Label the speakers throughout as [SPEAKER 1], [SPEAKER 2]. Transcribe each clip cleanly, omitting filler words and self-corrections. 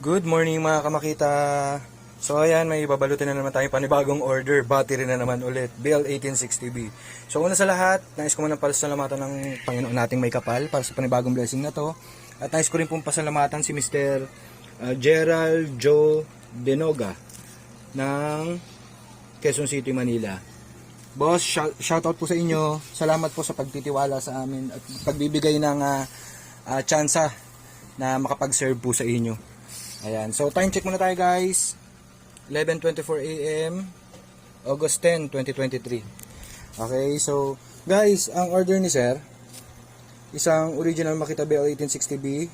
[SPEAKER 1] Good morning mga kamakita. So ayan, may babalutin na naman tayong panibagong order. Battery na naman ulit, BL1860B. So una sa lahat, nais ko muna pasalamatan ng Panginoon nating may kapal para sa panibagong blessing na to. At nais ko rin pong pasalamatan si Mr. Gerald Joe Denoga ng Quezon City, Manila. Boss, shoutout po sa inyo. Salamat po sa pagtitiwala sa amin at pagbibigay ng tsansa na makapag-serve po sa inyo. Ayan, so time check muna tayo guys. 11:24 AM, August 10, 2023. Okay, so guys, ang order ni sir, isang original Makita BL1860B,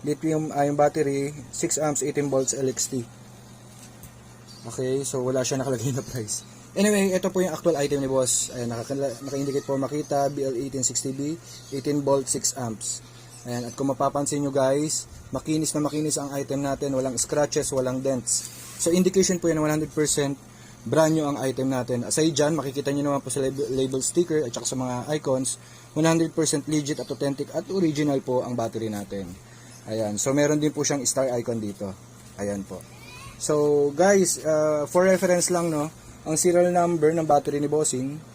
[SPEAKER 1] lithium ion battery, 6 amps, 18 volts LXT. Okay, so wala siya nakalagay na price. Anyway, ito po yung actual item ni boss. Ayan, naka-indicate po Makita BL1860B, 18 volts, 6 amps. Ayan, at kung mapapansin nyo guys, makinis na makinis ang item natin, walang scratches, walang dents. So indication po yan 100% brand new ang item natin. Aside dyan, makikita nyo naman po sa label sticker at saka sa mga icons, 100% legit at authentic at original po ang battery natin. Ayan, so meron din po siyang star icon dito. Ayan po. So guys, for reference lang no, ang serial number ng battery ni Bossing,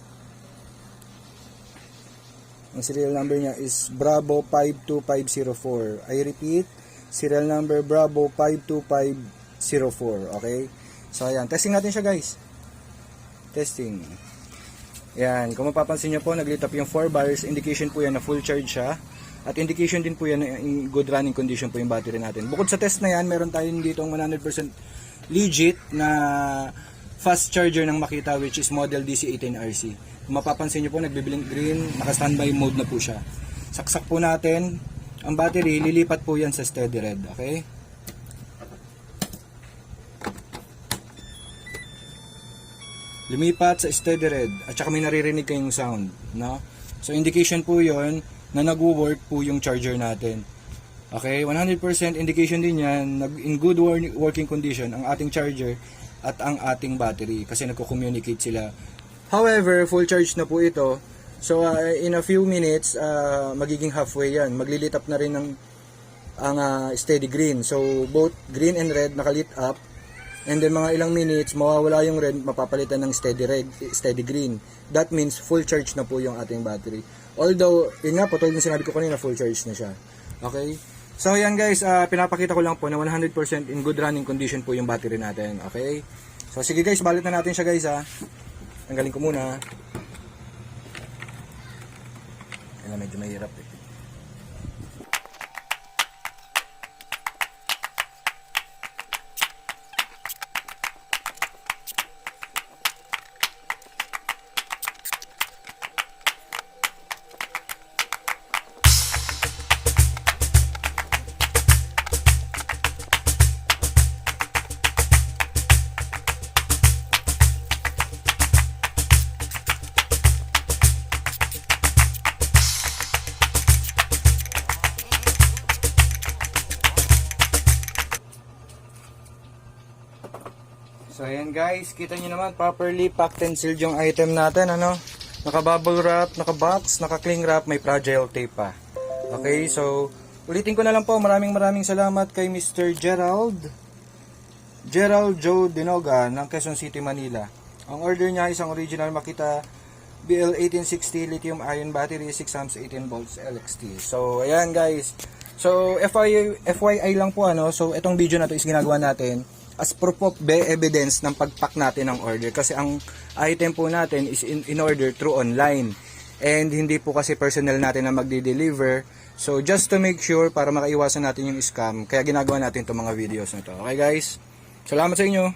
[SPEAKER 1] ang serial number niya is Bravo 52504. I repeat, serial number Bravo 52504. Okay? So, ayan. Testing natin siya, guys. Testing. Ayan. Kung mapapansin nyo po, nag-lit up yung 4 bars. Indication po yan na full charge siya. At indication din po yan na in good running condition po yung battery natin. Bukod sa test na yan, meron tayong dito 100% legit na fast charger ng Makita, which is model DC18RC. Kung mapapansin nyo po, nagbiblink green, naka-standby mode na po siya. Saksak po natin ang battery, lilipat po yan sa steady red, okay? Lumipat sa steady red, at saka may naririnig kayong sound, no? So indication po yon na nag-work po yung charger natin. Okay, 100% indication din yan, in good working condition ang ating charger at ang ating battery kasi nagko-communicate sila. However, full charge na po ito. So in a few minutes, magiging halfway yan. Maglilit up na rin ang steady green. So both green and red nakalit up. And then mga ilang minutes, mawawala yung red, mapapalitan ng steady red, steady green. That means full charge na po yung ating battery. Although, yun nga po, tulad ng sinabi ko kanina, full charge na siya. Okay? So yan guys, pinapakita ko lang po na 100% in good running condition po yung battery natin. Okay? So sige guys, balit na natin siya guys ha. Tanggalin ko muna. Ayan, medyo mahirap eh. So ayan guys, kita nyo naman properly packed and sealed yung item natin, ano? Naka bubble wrap, naka box, naka cling wrap, may fragile tape pa. Okay, so ulitin ko na lang po, maraming salamat kay Mr. Gerald Joe Denoga ng Quezon City, Manila. Ang order niya isang original Makita BL1860 lithium ion battery, 6 amps, 18 volts LXT. So ayan guys. So FYI lang po ano, so itong video na to is ginagawa natin as proof of evidence ng pagpack natin ng order kasi ang item po natin is in order through online and hindi po kasi personnel natin na magde-deliver, so just to make sure para makaiwasan natin yung scam, kaya ginagawa natin itong mga videos na to. Okay guys, salamat sa inyo.